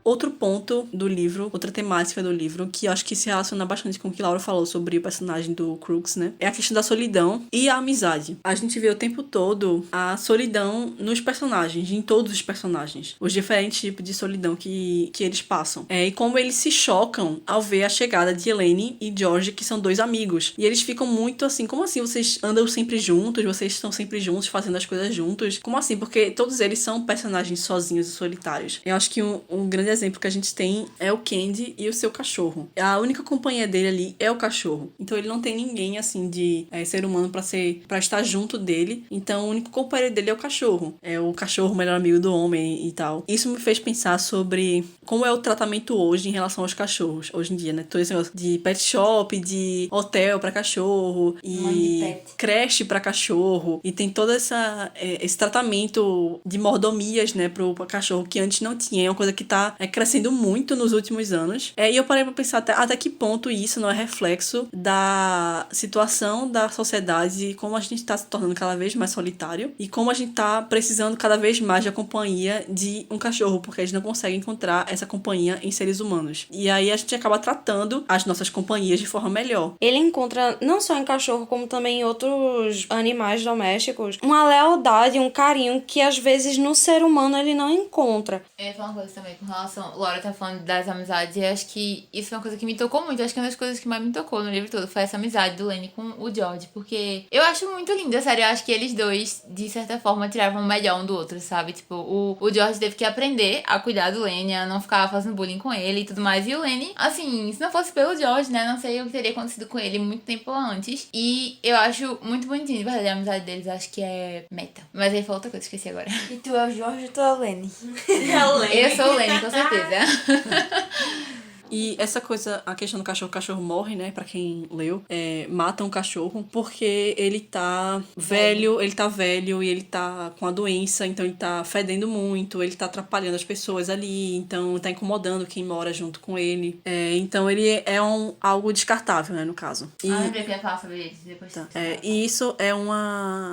Outro ponto do livro, outra temática do livro, que eu acho que se relaciona bastante com o que Laura falou sobre o personagem do Crux, né? É a questão da solidão e a amizade. A gente vê o tempo todo a solidão nos personagens, em todos os personagens. Os diferentes tipos de solidão que eles passam. E como eles se chocam ao ver a chegada de Elaine e George, que são 2 amigos. E eles ficam muito assim, como assim vocês andam sempre juntos? Vocês estão sempre juntos, fazendo as coisas juntos? Como assim? Porque todos eles são personagens sozinhos e solitários. Eu acho que um grande exemplo que a gente tem é o Candy e o seu cachorro. A única companhia dele ali é o cachorro. Então ele não tem ninguém assim de ser humano pra estar junto dele. Então o único companheiro dele é o cachorro. É o cachorro, o melhor amigo do homem e tal. Isso me fez pensar sobre como é o tratamento hoje em relação aos cachorros. Hoje em dia, né? Todo esse negócio de pet shop, de hotel pra cachorro e creche pra cachorro. E tem todo esse tratamento de mordomias, né, pro cachorro que antes não tinha. É uma coisa que tá crescendo muito nos últimos anos. E eu parei pra pensar até que ponto isso não é reflexo da situação da sociedade e como a gente tá se tornando cada vez mais solitário e como a gente tá precisando cada vez mais da companhia de um cachorro, porque a gente não consegue encontrar essa companhia em seres humanos. E aí a gente acaba tratando as nossas companhias de forma melhor. Ele encontra, não só em cachorro, como também em outros animais domésticos, uma lealdade, um carinho que às vezes no ser humano ele não encontra. Eu ia falar uma coisa também com relação relação... Laura tá falando das amizades e acho que isso é uma coisa que me tocou muito. Acho que uma das coisas que mais me tocou no livro todo foi essa amizade do Lenny com o George. Porque eu acho muito linda, sério. Eu acho que eles dois, de certa forma, tiravam o melhor um do outro, sabe? Tipo, o George teve que aprender a cuidar do Lenny, a não ficar fazendo bullying com ele e tudo mais. E o Lenny, assim, se não fosse pelo George, né? Não sei o que teria acontecido com ele muito tempo antes. E eu acho muito bonitinho, de verdade, a amizade deles. Acho que é meta. Mas aí foi outra coisa, esqueci agora. E tu é o Jorge ou tu é o Lenny? Eu sou o Lenny, com certeza. E essa coisa, a questão do cachorro, o cachorro morre, né? Pra quem leu, mata um cachorro porque ele tá velho e ele tá com a doença, então ele tá fedendo muito, ele tá atrapalhando as pessoas ali, então tá incomodando quem mora junto com ele. Então ele é algo descartável, né, no caso. E, lembrei que ia falar sobre ele depois. tá, e isso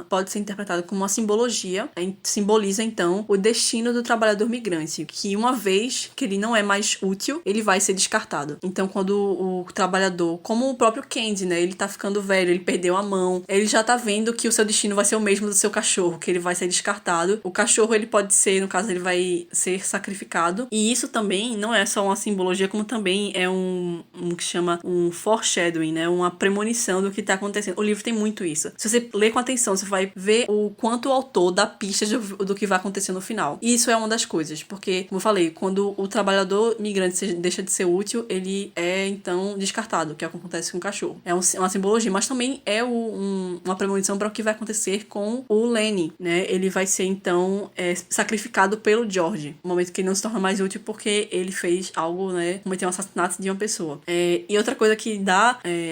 pode ser interpretado como uma simbologia, simboliza então o destino do trabalhador migrante, que uma vez que ele não é mais útil, ele vai ser descartado. Então, quando o trabalhador, como o próprio Candy, né, ele tá ficando velho, ele perdeu a mão, ele já tá vendo que o seu destino vai ser o mesmo do seu cachorro, que ele vai ser descartado. O cachorro, ele pode ser, no caso, ele vai ser sacrificado. E isso também não é só uma simbologia, como também é um que chama um foreshadowing, né, uma premonição do que tá acontecendo. O livro tem muito isso. Se você ler com atenção, você vai ver o quanto o autor dá pistas do que vai acontecer no final. E isso é uma das coisas, porque, como eu falei, quando o trabalhador migrante deixa de ser útil, ele é então descartado, que é o que acontece com o cachorro. É uma simbologia, mas também é uma premonição para o que vai acontecer com o Lenny, né? Ele vai ser então sacrificado pelo George, no momento que ele não se torna mais útil porque ele fez algo, né? Cometeu um assassinato de uma pessoa. E outra coisa que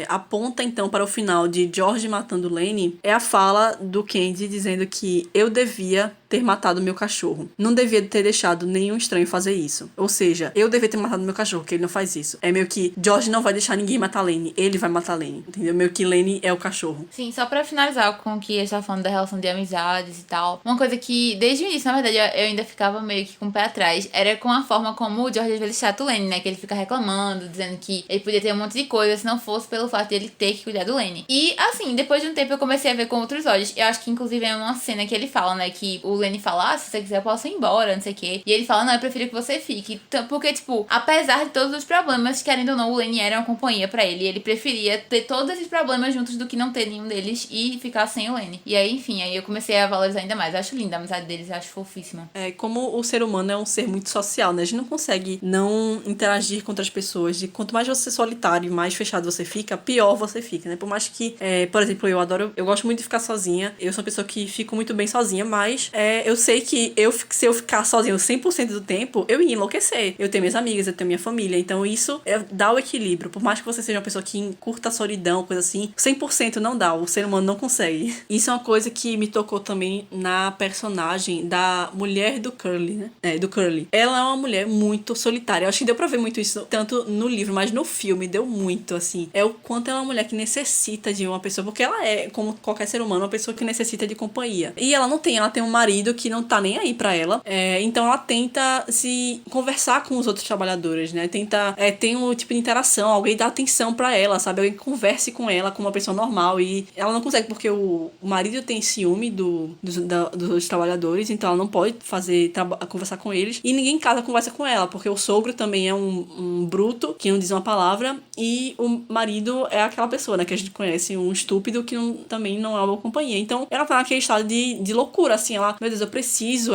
aponta então para o final de George matando o Lenny é a fala do Candy dizendo que eu devia ter matado meu cachorro. Não devia ter deixado nenhum estranho fazer isso. Ou seja, eu devia ter matado meu cachorro, que ele não faz isso. É meio que George não vai deixar ninguém matar Lenny. Ele vai matar Lenny. Entendeu? Meio que Lenny é o cachorro. Sim, só pra finalizar com o que a gente tava falando da relação de amizades e tal. Uma coisa que, desde o início, na verdade, eu ainda ficava meio que com o pé atrás, era com a forma como o George às vezes trata o Lenny, né? Que ele fica reclamando, dizendo que ele podia ter um monte de coisa se não fosse pelo fato de ele ter que cuidar do Lenny. E, assim, depois de um tempo eu comecei a ver com outros olhos. Eu acho que, inclusive, é uma cena que ele fala, né? Que o Lenny fala, se você quiser eu posso ir embora, não sei o quê. E ele fala, não, eu prefiro que você fique. Porque, tipo, apesar de todos os problemas, querendo ou não, o Lenny era uma companhia pra ele. E ele preferia ter todos esses problemas juntos do que não ter nenhum deles e ficar sem o Lenny. E aí, enfim, aí eu comecei a valorizar ainda mais. Eu acho linda a amizade deles, eu acho fofíssima. Como o ser humano é um ser muito social, né? A gente não consegue não interagir com outras pessoas. E quanto mais você é solitário e mais fechado você fica, pior você fica, né? Por mais que, por exemplo, eu gosto muito de ficar sozinha. Eu sou uma pessoa que fico muito bem sozinha, mas eu sei que se eu ficar sozinho 100% do tempo, eu ia enlouquecer. Eu tenho minhas amigas, eu tenho minha família. Então isso dá o equilíbrio. Por mais que você seja uma pessoa que curta a solidão, coisa assim, 100% não dá. O ser humano não consegue. Isso é uma coisa que me tocou também na personagem da mulher do Curly, né? Do Curly. Ela é uma mulher muito solitária. Eu acho que deu pra ver muito isso, tanto no livro, mas no filme deu muito, assim. É o quanto ela é uma mulher que necessita de uma pessoa, porque ela é, como qualquer ser humano, uma pessoa que necessita de companhia. E ela tem um marido que não tá nem aí pra ela. Então ela tenta se conversar com os outros trabalhadores, né? Tenta ter um tipo de interação, alguém dá atenção pra ela, sabe? Alguém converse com ela como uma pessoa normal. E ela não consegue porque o marido tem ciúme dos trabalhadores, então ela não pode conversar com eles. E ninguém em casa conversa com ela, porque o sogro também é um bruto, que não diz uma palavra, e o marido é aquela pessoa, né? Que a gente conhece, um estúpido que também não é uma companhia. Então ela tá naquele estado de loucura, assim. Ela, meu Deus, eu preciso,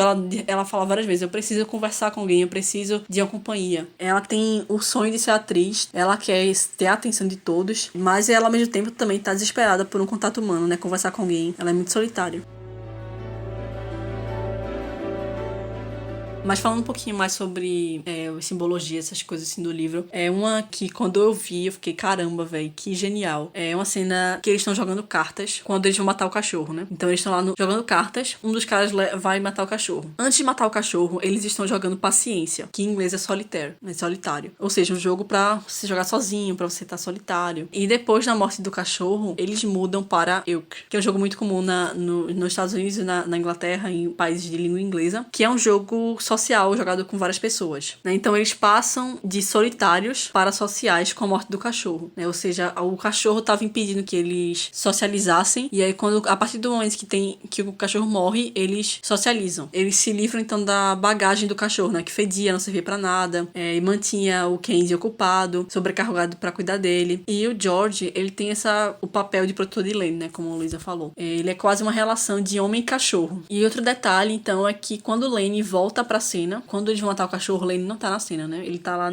ela fala várias vezes, eu preciso conversar com alguém, eu preciso de uma companhia. Ela tem o sonho de ser atriz, ela quer ter a atenção de todos, mas ela ao mesmo tempo também tá desesperada por um contato humano, né? Conversar com alguém. Ela é muito solitária. Mas falando um pouquinho mais sobre simbologia, essas coisas assim do livro, é uma que quando eu vi, eu fiquei, caramba, velho, que genial. É uma cena que eles estão jogando cartas quando eles vão matar o cachorro, né? Então eles estão lá jogando cartas, um dos caras vai matar o cachorro. Antes de matar o cachorro, eles estão jogando paciência, que em inglês é solitaire, né? Solitário. Ou seja, um jogo pra você jogar sozinho, pra você estar solitário. E depois da morte do cachorro, eles mudam para Euchre, que é um jogo muito comum nos Estados Unidos e na Inglaterra, em países de língua inglesa, que é um jogo solitário social jogado com várias pessoas, né? Então eles passam de solitários para sociais com a morte do cachorro, né? Ou seja, o cachorro estava impedindo que eles socializassem, e aí a partir do momento que o cachorro morre, eles socializam. Eles se livram então da bagagem do cachorro, né? Que fedia, não servia pra nada, e mantinha o Kenzie ocupado, sobrecarregado pra cuidar dele. E o George, ele tem o papel de protetor de Lane, né? Como a Luísa falou. Ele é quase uma relação de homem e cachorro. E outro detalhe, então, é que quando o Lane volta pra cena, quando eles vão matar o cachorro, o Lane não tá na cena, né? Ele tá lá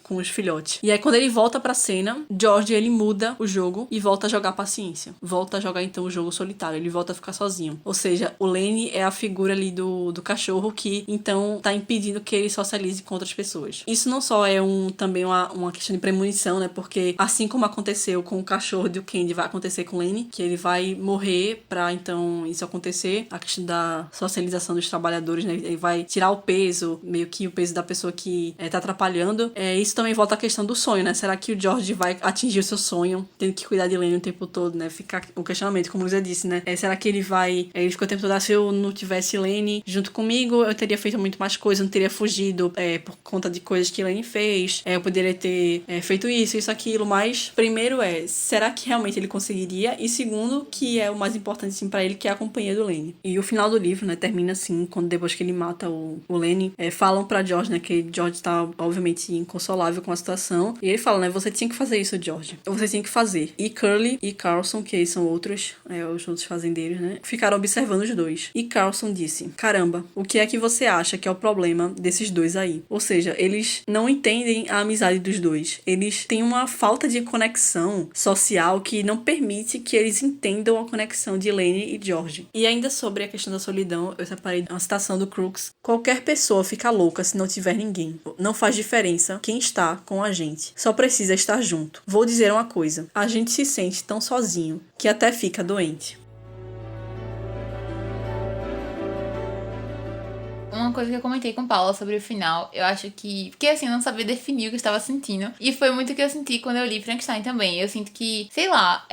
com os filhotes. E aí, quando ele volta pra cena, George, ele muda o jogo e volta a jogar paciência. Volta a jogar, então, o jogo solitário. Ele volta a ficar sozinho. Ou seja, o Lane é a figura ali do cachorro que, então, tá impedindo que ele socialize com outras pessoas. Isso não só é também uma questão de premonição, né? Porque, assim como aconteceu com o cachorro do Candy, vai acontecer com o Lane, que ele vai morrer pra, então, isso acontecer. A questão da socialização dos trabalhadores, né? Ele vai tirar o peso, meio que o peso da pessoa que tá atrapalhando. Isso também volta à questão do sonho, né? Será que o George vai atingir o seu sonho, tendo que cuidar de Lane o tempo todo, né? Fica o questionamento, como você disse, né? Será que ele ficou o tempo todo, se eu não tivesse Lane junto comigo, eu teria feito muito mais coisas, não teria fugido por conta de coisas que Lane fez, eu poderia ter feito isso, aquilo, mas primeiro será que realmente ele conseguiria? E segundo, que é o mais importante, assim, pra ele, que é a companhia do Lane. E o final do livro, né, termina assim, quando depois que ele mata o Lane, falam pra George, né, que George tá, obviamente, inconsolável com a situação, e ele fala, né, você tinha que fazer isso, George. Você tinha que fazer. E Curly e Carlson, que são outros, os outros fazendeiros, né, ficaram observando os dois. E Carlson disse, caramba, o que é que você acha que é o problema desses dois aí? Ou seja, eles não entendem a amizade dos dois. Eles têm uma falta de conexão social que não permite que eles entendam a conexão de Lane e George. E ainda sobre a questão da solidão, eu separei uma citação do Crooks. Qualquer pessoa fica louca se não tiver ninguém. Não faz diferença quem está com a gente. Só precisa estar junto. Vou dizer uma coisa. A gente se sente tão sozinho que até fica doente. Uma coisa que eu comentei com Paula sobre o final, eu acho que... Porque assim, eu não sabia definir o que eu estava sentindo. E foi muito o que eu senti quando eu li Frankenstein também. Eu sinto que, sei lá,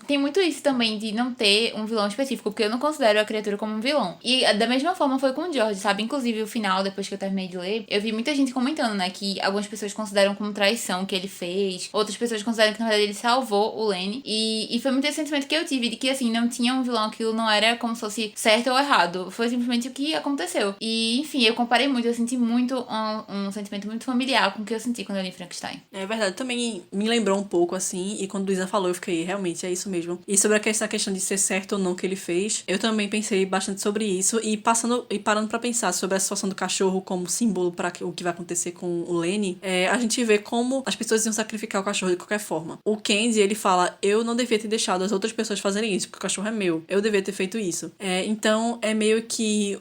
tem muito isso também de não ter um vilão específico, porque eu não considero a criatura como um vilão. E da mesma forma foi com o George, sabe? Inclusive o final, depois que eu terminei de ler, eu vi muita gente comentando, né, que algumas pessoas consideram como traição o que ele fez, outras pessoas consideram que na verdade ele salvou o Lane. E foi muito esse sentimento que eu tive, de que assim, não tinha um vilão, aquilo não era como se fosse certo ou errado. Foi simplesmente o que aconteceu. E enfim, eu comparei muito, eu senti muito um sentimento muito familiar com o que eu senti quando eu li Frankenstein. É verdade, também me lembrou um pouco, assim, e quando Luísa falou, eu fiquei, realmente, é isso mesmo. E sobre essa questão de ser certo ou não que ele fez, eu também pensei bastante sobre isso, e parando pra pensar sobre a situação do cachorro como símbolo para o que vai acontecer com o Lane, a gente vê como as pessoas iam sacrificar o cachorro de qualquer forma. O Kenzie, ele fala, eu não devia ter deixado as outras pessoas fazerem isso, porque o cachorro é meu, eu devia ter feito isso. Então, é meio que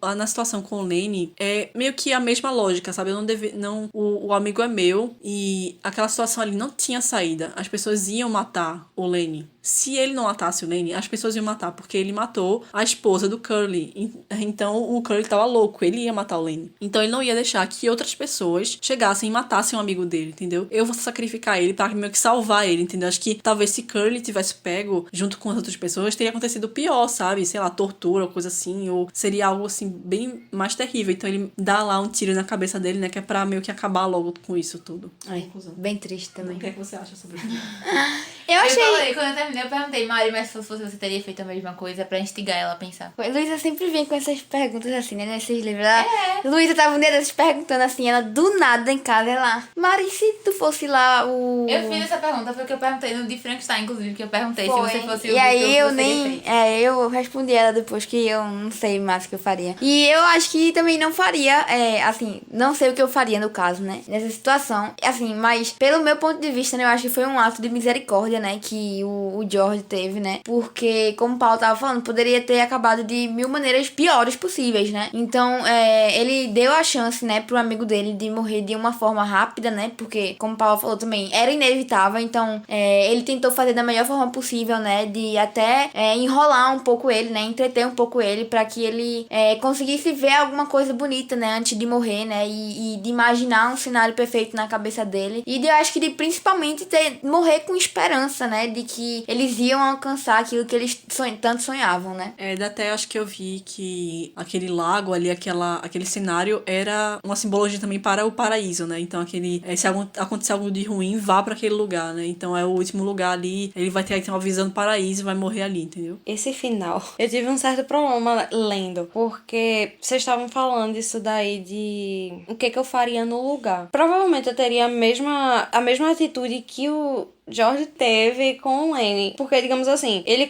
na situação com o Lane, é meio que a mesma lógica, sabe? O amigo é meu e aquela situação ali não tinha saída. As pessoas iam matar o Lane. Se ele não matasse o Lane, as pessoas iam matar, porque ele matou a esposa do Curly. Então, o Curly tava louco, ele ia matar o Lane. Então, ele não ia deixar que outras pessoas chegassem e matassem um amigo dele, entendeu? Eu vou sacrificar ele pra meio que salvar ele, entendeu? Acho que talvez se Curly tivesse pego junto com as outras pessoas, teria acontecido pior, sabe? Sei lá, tortura ou coisa assim, ou seria algo assim, bem mais terrível. Então, ele dá lá um tiro na cabeça dele, né? Que é pra meio que acabar logo com isso tudo. Ai, bem triste também. O que é que você acha sobre isso? Eu achei... Eu falei, quando eu terminei, eu perguntei, Mari, mas se fosse você teria feito a mesma coisa pra instigar ela a pensar. Luísa sempre vem com essas perguntas assim, né? Nesses livros. Luísa tava um dia desses perguntando assim, ela do nada em casa, ela... Mari, se tu fosse lá o... Eu fiz essa pergunta, foi o que eu perguntei no de Frankenstein, inclusive, que eu perguntei Foi. se você fosse o E aí Victor, eu você teria nem... feito. eu respondi ela depois que eu não sei mais o que eu faria. E eu acho que também não faria, assim, não sei o que eu faria no caso, né? Nessa situação. Assim, mas pelo meu ponto de vista, né? Eu acho que foi um ato de misericórdia, né? Que o George teve, né? Porque, como o Paulo tava falando, poderia ter acabado de 1000 maneiras piores possíveis, né? Então, ele deu a chance, né? Pro amigo dele de morrer de uma forma rápida, né? Porque, como o Paulo falou também, era inevitável. Então, ele tentou fazer da melhor forma possível, né? De até enrolar um pouco ele, né? Entreter um pouco ele pra que ele conseguisse ver alguma coisa bonita, né? Antes de morrer, né? E de imaginar um cenário perfeito na cabeça dele. E eu acho que de principalmente morrer com esperança, esperança, né, de que eles iam alcançar aquilo que eles tanto sonhavam, né? Até acho que eu vi que aquele lago ali, aquele cenário era uma simbologia também para o paraíso, né? Então se acontecer algo de ruim, vá para aquele lugar, né? Então é o último lugar ali, ele vai ter uma visão do paraíso e vai morrer ali, entendeu? Esse final, eu tive um certo problema lendo, porque vocês estavam falando isso daí de o que eu faria no lugar. Provavelmente eu teria a mesma atitude que o George teve com o Lenny, porque, digamos assim, ele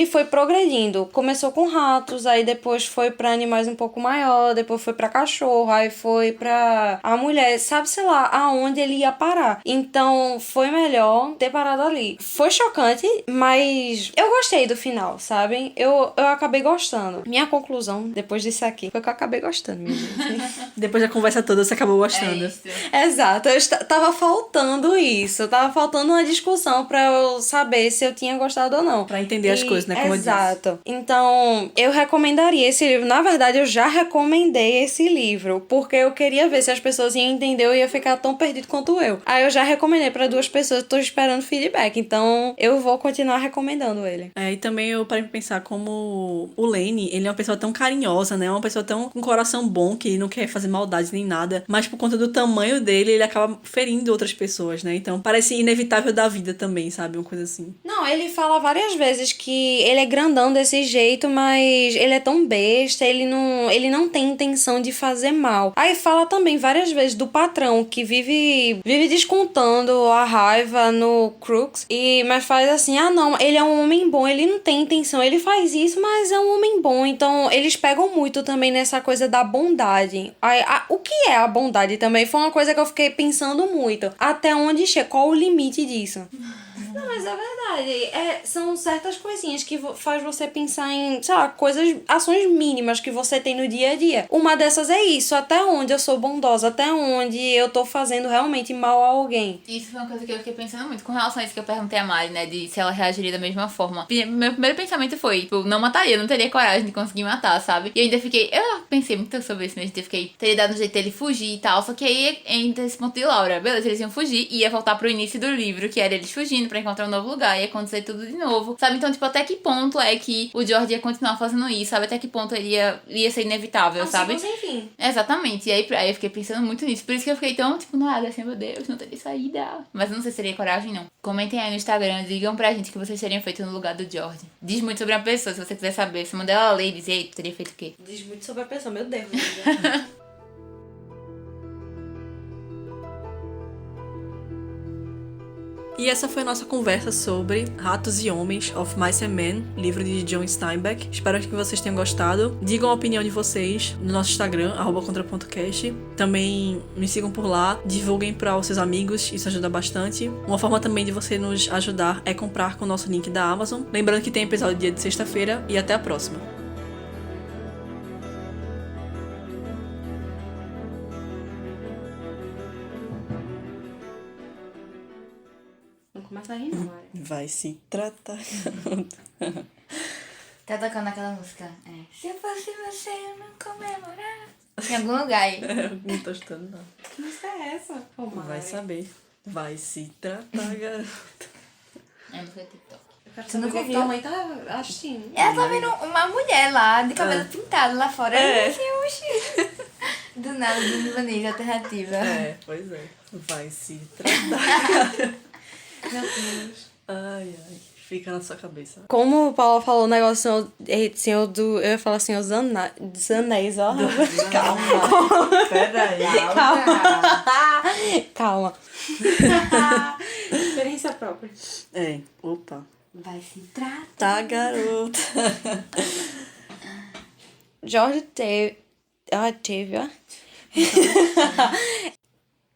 foi progredindo, começou com ratos, aí depois foi pra animais um pouco maior, depois foi pra cachorro, aí foi pra a mulher, sabe, sei lá, aonde ele ia parar. Então, foi melhor ter parado ali. Foi chocante, mas eu gostei do final, sabem? Eu acabei gostando. Minha conclusão, depois disso aqui, foi que eu acabei gostando, minha gente. Depois da conversa toda, você acabou gostando. É isso. Exato, tava faltando isso, tava faltando uma discussão pra eu saber se eu tinha gostado ou não. Pra entender as coisas, né, como eu disse. Exato. Então, eu recomendaria esse livro. Na verdade, eu já recomendei esse livro, porque eu queria ver se as pessoas iam entender, eu ia ficar tão perdido quanto eu. Aí eu já recomendei pra 2 pessoas, tô esperando feedback, então eu vou continuar recomendando ele. E também eu parei pra pensar como o Lenny, ele é uma pessoa tão carinhosa, né? Uma pessoa tão com coração bom, que não quer fazer maldade nem nada, mas por conta do tamanho dele, ele acaba ferindo outras pessoas, né? Então parece inevitável da vida também, sabe? Uma coisa assim. Não, ele fala várias vezes que ele é grandão desse jeito, mas ele é tão besta, ele não tem intenção de fazer mal. Aí fala também várias vezes do patrão que vive descontando a raiva no Crooks, mas faz assim, não, ele é um homem bom, ele não tem intenção, ele faz isso, mas é um homem bom. Então eles pegam muito também nessa coisa da bondade. O que é a bondade também foi uma coisa que eu fiquei pensando muito. Até onde chega, qual o limite disso? Não, mas é verdade. São certas coisinhas que faz você pensar em, sei lá, ações mínimas que você tem no dia a dia. Uma dessas é isso, até onde eu sou bondosa, até onde eu tô fazendo realmente mal a alguém. Isso foi uma coisa que eu fiquei pensando muito com relação a isso que eu perguntei a Mari, né, de se ela reagiria da mesma forma. Meu primeiro pensamento foi, tipo, não mataria, não teria coragem de conseguir matar, sabe? E eu ainda eu pensei muito sobre isso mesmo, teria dado um jeito dele fugir e tal, só que aí entra esse ponto de Laura, beleza, eles iam fugir e ia voltar pro início do livro, que era eles fugindo pra encontrar um novo lugar, ia acontecer tudo de novo, sabe? Então, tipo, até que ponto é que o George ia continuar fazendo isso, sabe? Até que ponto ele ia ser inevitável, sabe? Mas enfim. Exatamente, e aí eu fiquei pensando muito nisso, por isso que eu fiquei tão, tipo, nada, assim, meu Deus, não teria saída. Mas eu não sei se teria coragem, não. Comentem aí no Instagram, digam pra gente o que vocês teriam feito no lugar do George. Diz muito sobre uma pessoa, se você quiser saber. Se mandar ela ler e dizer, tu teria feito o quê? Diz muito sobre a pessoa, meu Deus. E essa foi a nossa conversa sobre Ratos e Homens, of Mice and Men, livro de John Steinbeck. Espero que vocês tenham gostado. Digam a opinião de vocês no nosso Instagram, @contra.cast. Também me sigam por lá, divulguem para os seus amigos, isso ajuda bastante. Uma forma também de você nos ajudar é comprar com o nosso link da Amazon. Lembrando que tem episódio dia de sexta-feira e até a próxima. Começa a rir, não, Mari. Vai se tratar. Tá tocando aquela música. Se eu fosse você, eu não comemorar. Em algum lugar aí. Não tô estudando, não. Que música é essa? Pô, Mari. Vai saber. Vai se tratar, garota. É música TikTok. Você nunca Porque viu? tua mãe tá assistindo. Ela tá vendo uma mulher lá, de cabelo pintado lá fora. É. Eu assim, oxi. Do nada, do manejo alternativa. Pois é. Vai se tratar. Meu Deus. Ai, fica na sua cabeça. Como o Paulo falou o negócio senhor do... Eu ia falar Senhor dos Anéis, ó. Calma. Peraí. Calma. Experiência própria. Opa. Vai se tratar. Tá, garota. George teve, ó.